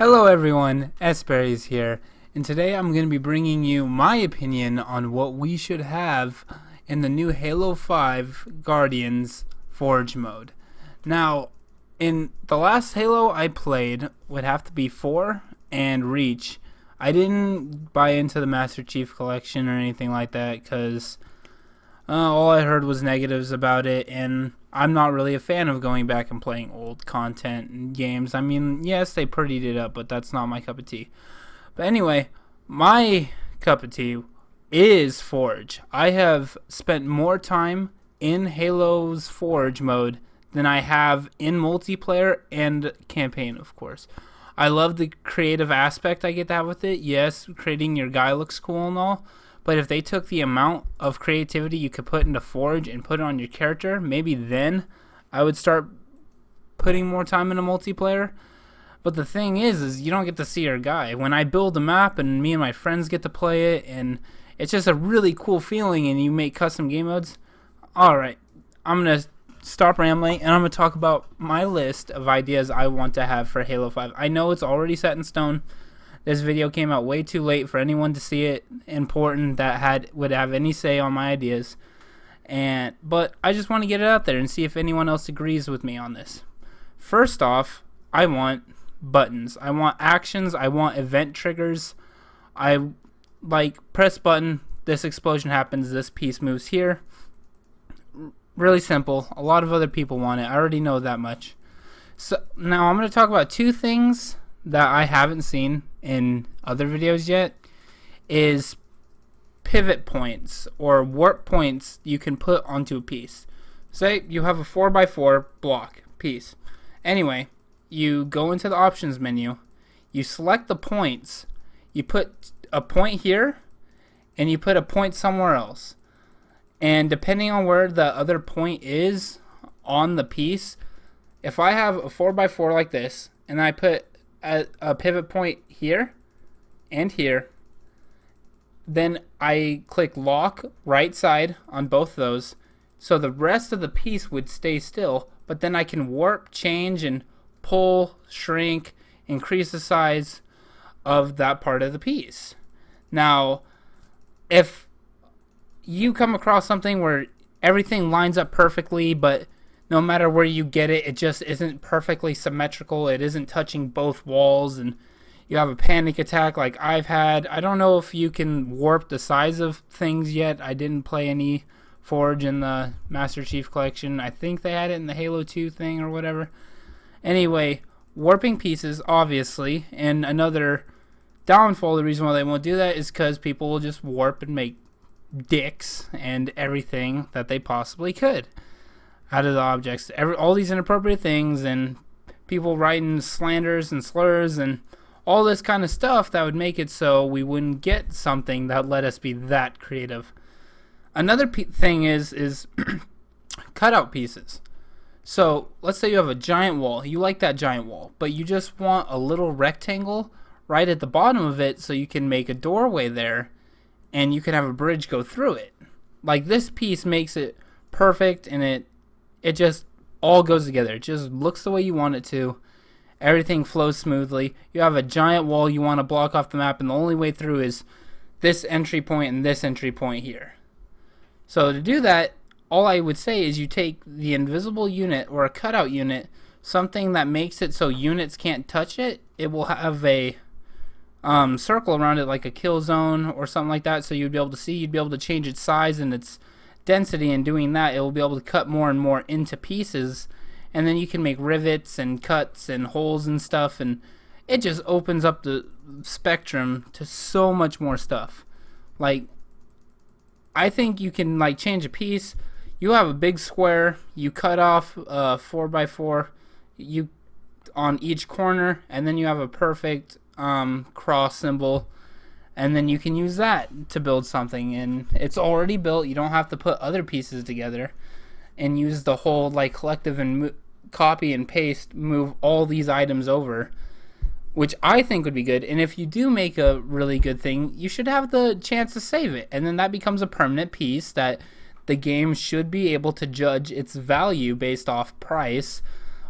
Hello everyone, Sberries here, and today I'm going to be bringing you my opinion on what we should have in the new Halo 5 Guardians Forge mode. Now, in the last Halo I played would have to be 4 and Reach. I didn't buy into the Master Chief Collection or anything like that because all I heard was negatives about it, and I'm not really a fan of going back and playing old content and games. I mean, yes, they prettied it up, but that's not my cup of tea. But anyway, my cup of tea is Forge. I have spent more time in Halo's Forge mode than I have in multiplayer and campaign, of course. I love the creative aspect I get to have with it. Yes, creating your guy looks cool and all. But if they took the amount of creativity you could put into Forge and put it on your character, maybe then I would start putting more time into multiplayer. But the thing is you don't get to see your guy. When I build a map and me and my friends get to play it, and it's just a really cool feeling, and you make custom game modes. Alright, I'm going to stop rambling, and I'm going to talk about my list of ideas I want to have for Halo 5. I know it's already set in stone. This video came out way too late for anyone to see it important that would have any say on my ideas. But I just want to get it out there and see if anyone else agrees with me on this. First off, I want buttons. I want actions. I want event triggers. I like press button, this explosion happens, this piece moves here. Really simple. A lot of other people want it. I already know that much. So now I'm going to talk about two things that I haven't seen in other videos yet, is pivot points or warp points you can put onto a piece. Say you have a 4x4 block piece. Anyway, you go into the options menu, you select the points, you put a point here, and you put a point somewhere else. And depending on where the other point is on the piece, if I have a 4x4 like this, and I put a pivot point here and here, then I click lock right side on both those, so the rest of the piece would stay still, but then I can warp, change, and pull, shrink, increase the size of that part of the piece. Now, if you come across something where everything lines up perfectly, but no matter where you get it, it just isn't perfectly symmetrical, it isn't touching both walls, and you have a panic attack like I've had. I don't know if you can warp the size of things yet. I didn't play any Forge in the Master Chief Collection. I think they had it in the Halo 2 thing or whatever. Anyway, warping pieces, obviously, and another downfall, the reason why they won't do that is because people will just warp and make dicks and everything that they possibly could out of the objects, all these inappropriate things, and people writing slanders and slurs and all this kind of stuff that would make it so we wouldn't get something that let us be that creative. Another thing is cutout pieces. So let's say you have a giant wall. You like that giant wall, but you just want a little rectangle right at the bottom of it so you can make a doorway there and you can have a bridge go through it. Like, this piece makes it perfect, and it just all goes together. It just looks the way you want it to. Everything flows smoothly. You have a giant wall you want to block off the map, and the only way through is this entry point and this entry point here. So to do that, all I would say is you take the invisible unit or a cutout unit, something that makes it so units can't touch it. It will have a circle around it like a kill zone or something like that, so you'd be able to see, you'd be able to change its size and its density, and doing that it will be able to cut more and more into pieces, and then you can make rivets and cuts and holes and stuff, and it just opens up the spectrum to so much more stuff. Like, I think you can like change a piece. You have a big square, you cut off 4x4 you on each corner, and then you have a perfect cross symbol, and then you can use that to build something, and it's already built. You don't have to put other pieces together and use the whole like collective and copy and paste, move all these items over, which I think would be good. And if you do make a really good thing, you should have the chance to save it, and then that becomes a permanent piece that the game should be able to judge its value based off price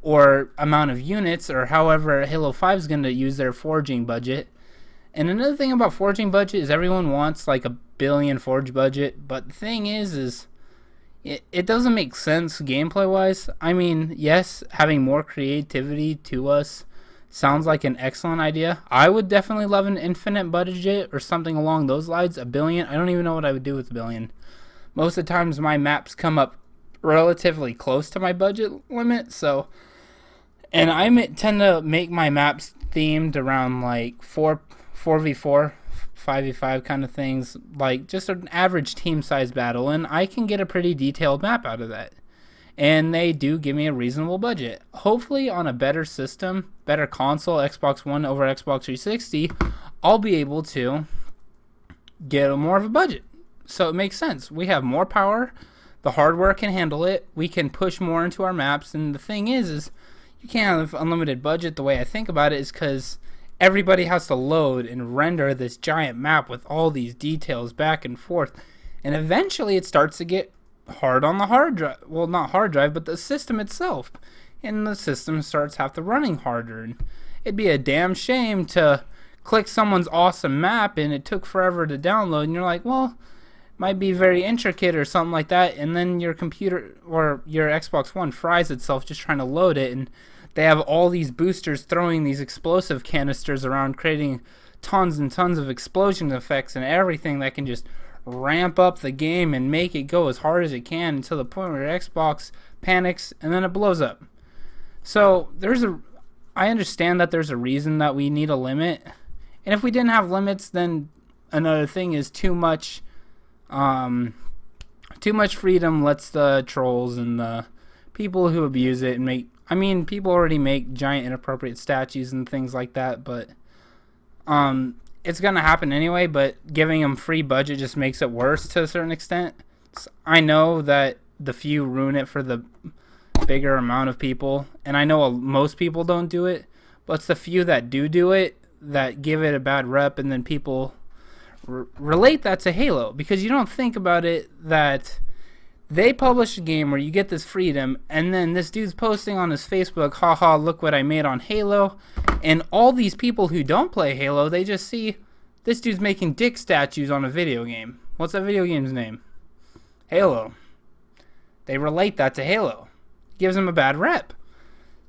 or amount of units, or however Halo 5 is going to use their forging budget. And another thing about forging budget is everyone wants like $1 billion forge budget, but the thing is it doesn't make sense gameplay wise. I mean, yes, having more creativity to us sounds like an excellent idea. I would definitely love an infinite budget or something along those lines. $1 billion, I don't even know what I would do with $1 billion. Most of the times my maps come up relatively close to my budget limit, so, and I tend to make my maps themed around like 4v4, 5v5 kind of things, like just an average team size battle, and I can get a pretty detailed map out of that. And they do give me a reasonable budget. Hopefully on a better system, better console, Xbox One over Xbox 360, I'll be able to get more of a budget. So it makes sense. We have more power. The hardware can handle it. We can push more into our maps. And the thing is you can't have unlimited budget. The way I think about it is because everybody has to load and render this giant map with all these details back and forth. And eventually it starts to get hard on the hard drive. Well, not hard drive, but the system itself. And the system starts have to running harder. And it'd be a damn shame to click someone's awesome map and it took forever to download. And you're like, well, might be very intricate or something like that, and then your computer or your Xbox One fries itself just trying to load it, and they have all these boosters throwing these explosive canisters around, creating tons and tons of explosion effects and everything that can just ramp up the game and make it go as hard as it can until the point where your Xbox panics and then it blows up. So I understand that there's a reason that we need a limit, and if we didn't have limits, then another thing is too much freedom lets the trolls and the people who abuse it and people already make giant inappropriate statues and things like that, but it's gonna happen anyway. But giving them free budget just makes it worse to a certain extent. I know that the few ruin it for the bigger amount of people, and I know most people don't do it, but it's the few that do it that give it a bad rep, and then people relate that to Halo, because you don't think about it that they publish a game where you get this freedom, and then this dude's posting on his Facebook, haha, look what I made on Halo, and all these people who don't play Halo, they just see this dude's making dick statues on a video game. What's that video game's name? Halo. They relate that to Halo. Gives them a bad rep.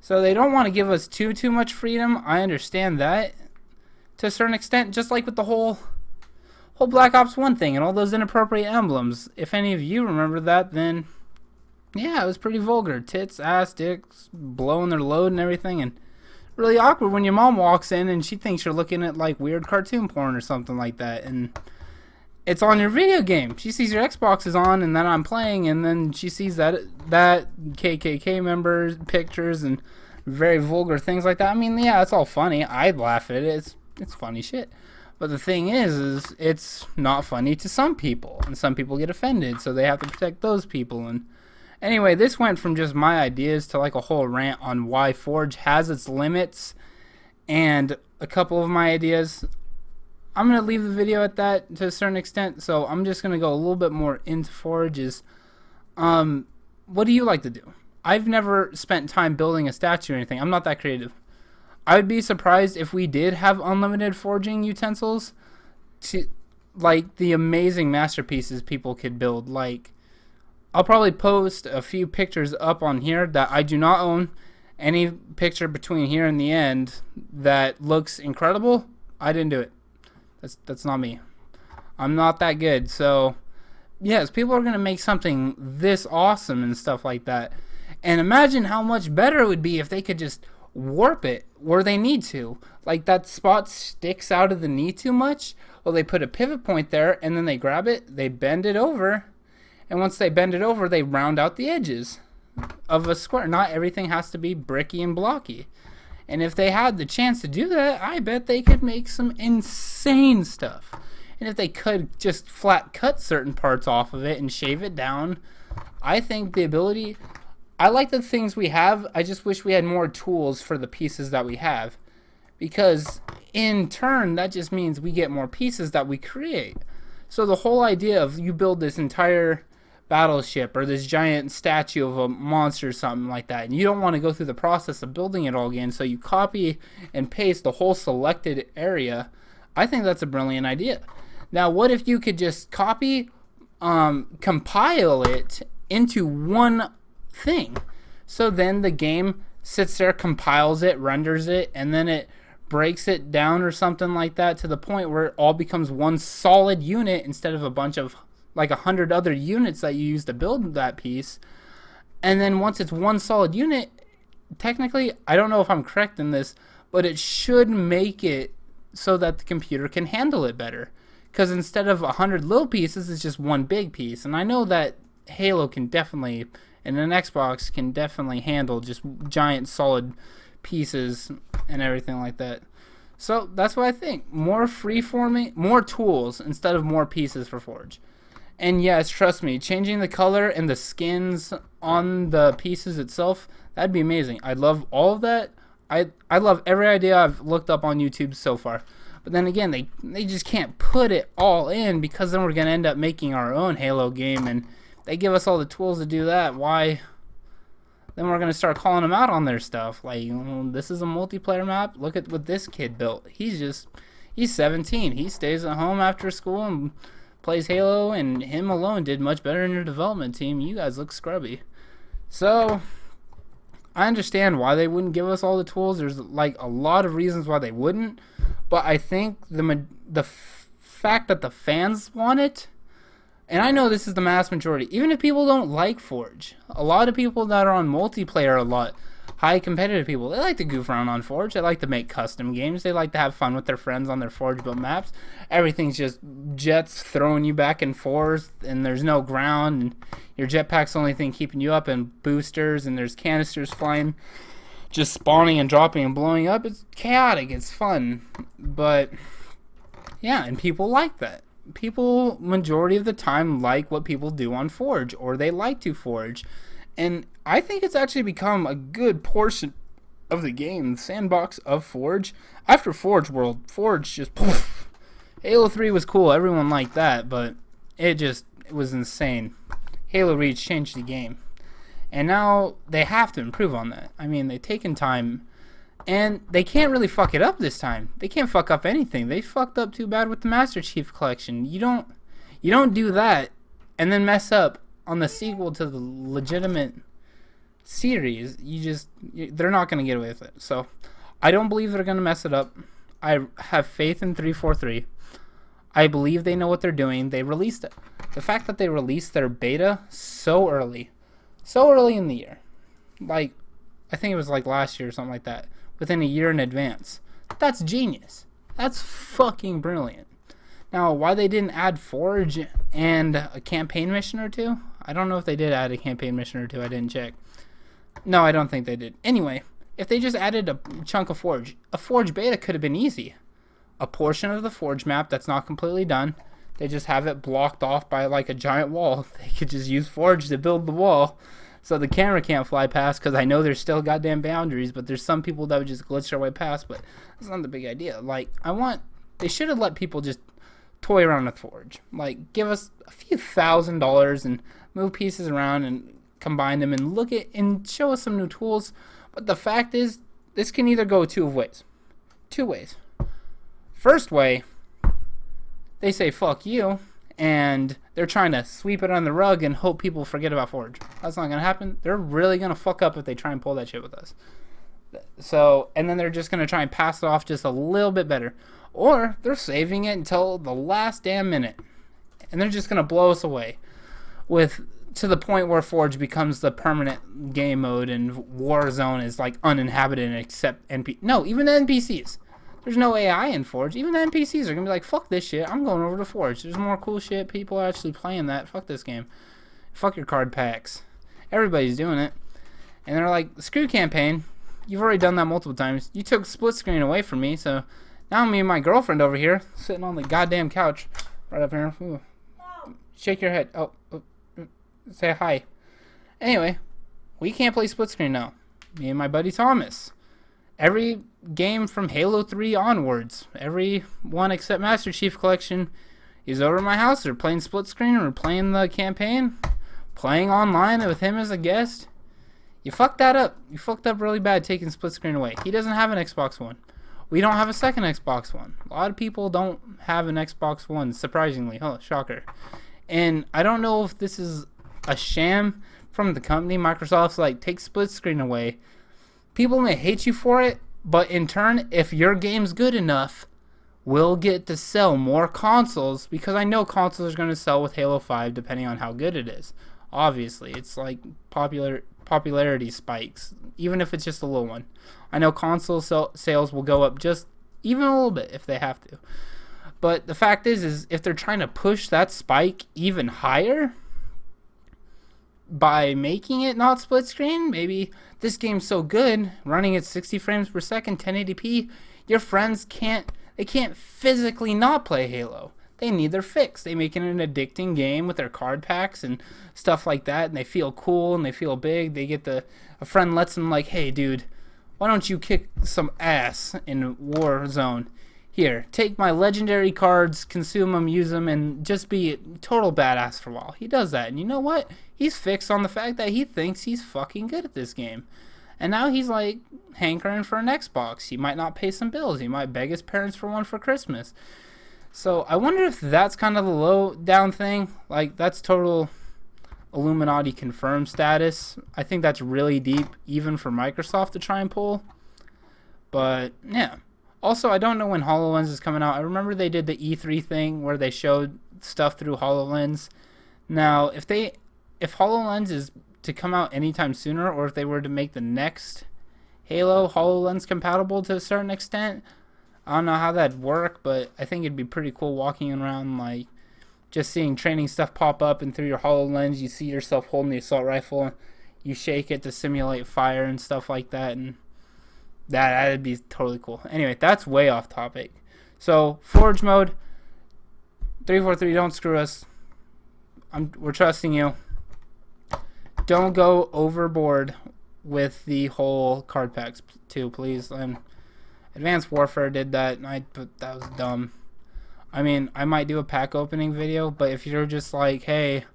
So they don't want to give us too much freedom. I understand that to a certain extent, just like with the whole Black Ops 1 thing and all those inappropriate emblems. If any of you remember that, then yeah, it was pretty vulgar. Tits, ass, dicks, blowing their load and everything, and really awkward when your mom walks in and she thinks you're looking at like weird cartoon porn or something like that, and it's on your video game. She sees your Xbox is on and then I'm playing, and then she sees that KKK members pictures and very vulgar things like that. I mean, yeah, it's all funny. I'd laugh at it. It's funny shit. But the thing is it's not funny to some people, and some people get offended, so they have to protect those people. And anyway, this went from just my ideas to like a whole rant on why Forge has its limits, and a couple of my ideas. I'm going to leave the video at that to a certain extent, so I'm just going to go a little bit more into Forges. What do you like to do? I've never spent time building a statue or anything. I'm not that creative. I would be surprised if we did have unlimited forging utensils to like the amazing masterpieces people could build. Like, I'll probably post a few pictures up on here that I do not own. Any picture between here and the end that looks incredible, I didn't do it. That's not me. I'm not that good. So yes, people are going to make something this awesome and stuff like that. And imagine how much better it would be if they could just warp it where they need to. Like that spot sticks out of the knee too much. Well, they put a pivot point there, and then they grab it, they bend it over, and once they bend it over, they round out the edges of a square. Not everything has to be bricky and blocky. And if they had the chance to do that, I bet they could make some insane stuff. And if they could just flat cut certain parts off of it and shave it down, I think the ability... I like the things we have. I just wish we had more tools for the pieces that we have. Because in turn, that just means we get more pieces that we create. So the whole idea of you build this entire battleship or this giant statue of a monster or something like that, and you don't want to go through the process of building it all again, so you copy and paste the whole selected area. I think that's a brilliant idea. Now, what if you could just copy, compile it into one thing? So then the game sits there, compiles it, renders it, and then it breaks it down or something like that to the point where it all becomes one solid unit instead of a bunch of like 100 other units that you use to build that piece. And then once it's one solid unit, technically, I don't know if I'm correct in this, but it should make it so that the computer can handle it better. Because instead of 100 little pieces, it's just one big piece. And I know that Halo can definitely, and an Xbox can definitely handle just giant solid pieces and everything like that. So that's what I think. More freeforming, more tools instead of more pieces for Forge. And yes, trust me, changing the color and the skins on the pieces itself, that'd be amazing. I'd love all of that. I love every idea I've looked up on YouTube so far. But then again, they just can't put it all in, because then we're going to end up making our own Halo game, and they give us all the tools to do that. Why? Then we're going to start calling them out on their stuff. Like, this is a multiplayer map. Look at what this kid built. He's 17. He stays at home after school and plays Halo, and him alone did much better in your development team. You guys look scrubby. So I understand why they wouldn't give us all the tools. There's like a lot of reasons why they wouldn't, but I think the fact that the fans want it, and I know this is the mass majority, even if people don't like Forge, a lot of people that are on multiplayer a lot, high competitive people, they like to goof around on Forge. They like to make custom games. They like to have fun with their friends on their Forge built maps. Everything's just jets throwing you back and forth, and there's no ground, and your jetpack's the only thing keeping you up, and boosters, and there's canisters flying, just spawning and dropping and blowing up. It's chaotic. It's fun. But yeah, and people like that. People, majority of the time, like what people do on Forge, or they like to Forge. And I think it's actually become a good portion of the game, the sandbox of Forge. After Forge World, Forge just poof. Halo 3 was cool, everyone liked that, but it was insane. Halo Reach changed the game. And now they have to improve on that. I mean, they've taken time, and they can't really fuck it up this time. They can't fuck up anything. They fucked up too bad with the Master Chief Collection. You don't do that and then mess up on the sequel to the legitimate series. They're not going to get away with it. So I don't believe they're going to mess it up. I have faith in 343. I believe they know what they're doing. They released it. The fact that they released their beta so early in the year, like I think it was like last year or something like that, within a year in advance, that's genius. That's fucking brilliant. Now, why they didn't add Forge and a campaign mission or two, I don't know if they did add a campaign mission or two. I didn't check. No, I don't think they did. Anyway, if they just added a chunk of Forge, a Forge beta could have been easy. A portion of the Forge map that's not completely done, they just have it blocked off by like a giant wall. They could just use Forge to build the wall so the camera can't fly past, because I know there's still goddamn boundaries, but there's some people that would just glitch their way past, but that's not the big idea. Like, they should have let people just toy around with Forge. Like, give us a few $1,000s and move pieces around and combine them and look at and show us some new tools. But the fact is, this can either go two ways. First way, they say fuck you, and they're trying to sweep it on the rug and hope people forget about Forge. That's not going to happen. They're really going to fuck up if they try and pull that shit with us. So, and then they're just going to try and pass it off just a little bit better. Or they're saving it until the last damn minute, and they're just going to blow us away to the point where Forge becomes the permanent game mode and Warzone is like uninhabited except even the NPCs. There's no AI in Forge. Even the NPCs are going to be like, fuck this shit, I'm going over to Forge. There's more cool shit. People are actually playing that. Fuck this game. Fuck your card packs. Everybody's doing it. And they're like, screw campaign. You've already done that multiple times. You took split screen away from me, so now me and my girlfriend over here, sitting on the goddamn couch, right up here. Ooh. Shake your head. Oh, say hi. Anyway, we can't play split screen now. Me and my buddy Thomas. Every game from Halo 3 onwards, every one except Master Chief Collection, is over at my house. They're playing split screen or playing the campaign. playing online with him as a guest, you fucked that up. You fucked up really bad taking split screen away. He doesn't have an Xbox One. We don't have a second Xbox One. A lot of people don't have an Xbox One, surprisingly. Oh, shocker. And I don't know if this is a sham from the company. Microsoft's like, take split screen away. People may hate you for it, but in turn, if your game's good enough, we'll get to sell more consoles, because I know consoles are going to sell with Halo 5 depending on how good it is. Obviously, it's like popularity spikes, even if it's just a little one. I know console sales will go up just even a little bit if they have to. But the fact is if they're trying to push that spike even higher by making it not split screen, maybe this game's so good, running at 60 frames per second, 1080p, your friends can't physically not play Halo. They need their fix. They make it an addicting game with their card packs and stuff like that, and they feel cool and they feel big. They get a friend lets them like, hey dude, why don't you kick some ass in Warzone? Here, take my legendary cards, consume them, use them, and just be a total badass for a while. He does that, and you know what? He's fixed on the fact that he thinks he's fucking good at this game. And now he's like hankering for an Xbox. He might not pay some bills. He might beg his parents for one for Christmas. So I wonder if that's kind of the low down thing. Like, that's total Illuminati confirmed status. I think that's really deep, even for Microsoft to try and pull. But yeah. Also, I don't know when HoloLens is coming out. I remember they did the E3 thing where they showed stuff through HoloLens. Now, if HoloLens is to come out anytime sooner, or if they were to make the next Halo HoloLens compatible to a certain extent, I don't know how that'd work, but I think it'd be pretty cool walking around, like, just seeing training stuff pop up, and through your HoloLens, you see yourself holding the assault rifle, you shake it to simulate fire and stuff like that, and that'd be totally cool. Anyway, that's way off topic. So, Forge mode, 343, don't screw us. We're trusting you. Don't go overboard with the whole card packs, too, please. Advanced Warfare did that, and that was dumb. I mean, I might do a pack opening video, but if you're just like, hey,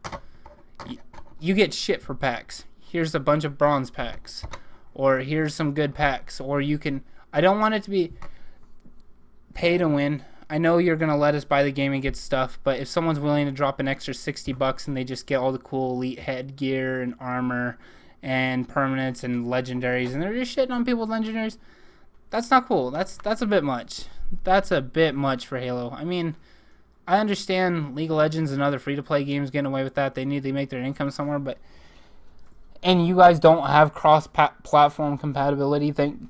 you get shit for packs. Here's a bunch of bronze packs, or here's some good packs, or you can. I don't want it to be pay to win. I know you're gonna let us buy the game and get stuff, but if someone's willing to drop an extra $60 and they just get all the cool elite headgear and armor and permanents and legendaries, and they're just shitting on people's legendaries, that's not cool. That's a bit much. That's a bit much for Halo. I mean, I understand League of Legends and other free-to-play games getting away with that. They need to make their income somewhere, but and you guys don't have cross-platform compatibility. Thank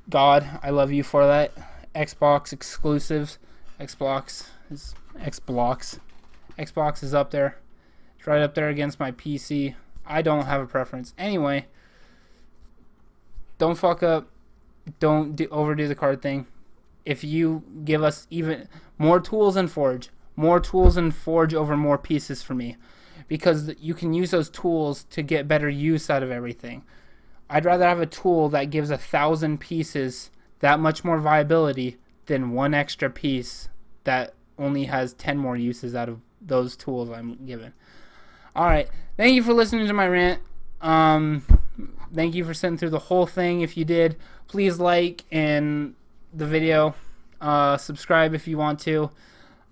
God. I love you for that. Xbox exclusives. Xbox is up there. It's right up there against my PC. I don't have a preference. Anyway, don't fuck up. Don't overdo the card thing. If you give us even more tools in Forge over more pieces for me, because you can use those tools to get better use out of everything. I'd rather have a tool that gives 1,000 pieces that much more viability than one extra piece that only has 10 more uses out of those tools I'm given. Alright, thank you for listening to my rant. Thank you for sitting through the whole thing. If you did, please like the video. Subscribe if you want to.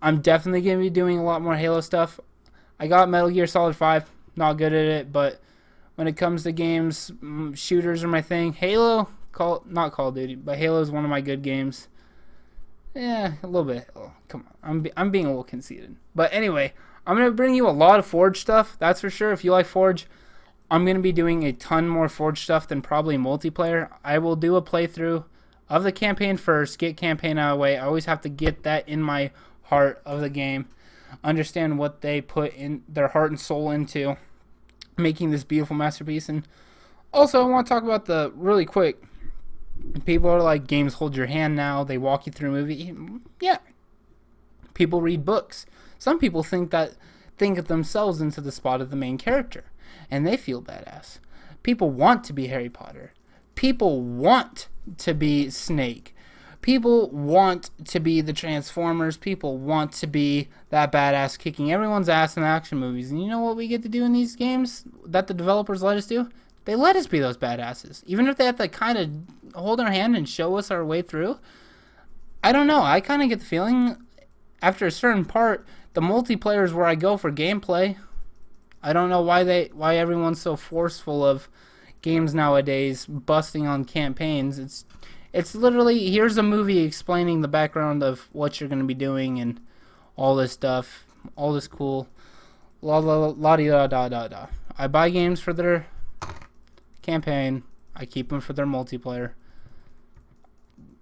I'm definitely going to be doing a lot more Halo stuff. I got Metal Gear Solid 5. Not good at it, but when it comes to games, shooters are my thing. Halo, not Call of Duty, but Halo is one of my good games. Yeah, a little bit. Oh, come on. I'm being a little conceited. But anyway, I'm going to bring you a lot of Forge stuff. That's for sure. If you like Forge, I'm going to be doing a ton more Forge stuff than probably multiplayer. I will do a playthrough of the campaign first, get campaign out of the way. I always have to get that in my heart of the game. Understand what they put in their heart and soul into making this beautiful masterpiece. And also, I want to talk about really quick. People are like, games hold your hand now. They walk you through a movie. Yeah. People read books. Some people think of themselves into the spot of the main character, and they feel badass. People want to be Harry Potter. People want to be Snake. People want to be the Transformers. People want to be that badass kicking everyone's ass in action movies. And you know what we get to do in these games that the developers let us do? They let us be those badasses. Even if they have to kind of hold our hand and show us our way through. I don't know. I kind of get the feeling after a certain part, the multiplayer is where I go for gameplay. I don't know why everyone's so forceful of games nowadays busting on campaigns. It's literally, here's a movie explaining the background of what you're going to be doing and all this stuff, all this cool la-di-da-da-da-da. I buy games for their campaign. I keep them for their multiplayer.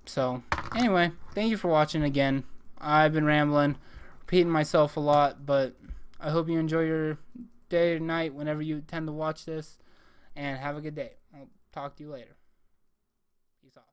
So, anyway, thank you for watching again. I've been rambling, repeating myself a lot, but I hope you enjoy your day or night whenever you tend to watch this, and have a good day. I'll talk to you later. Peace off.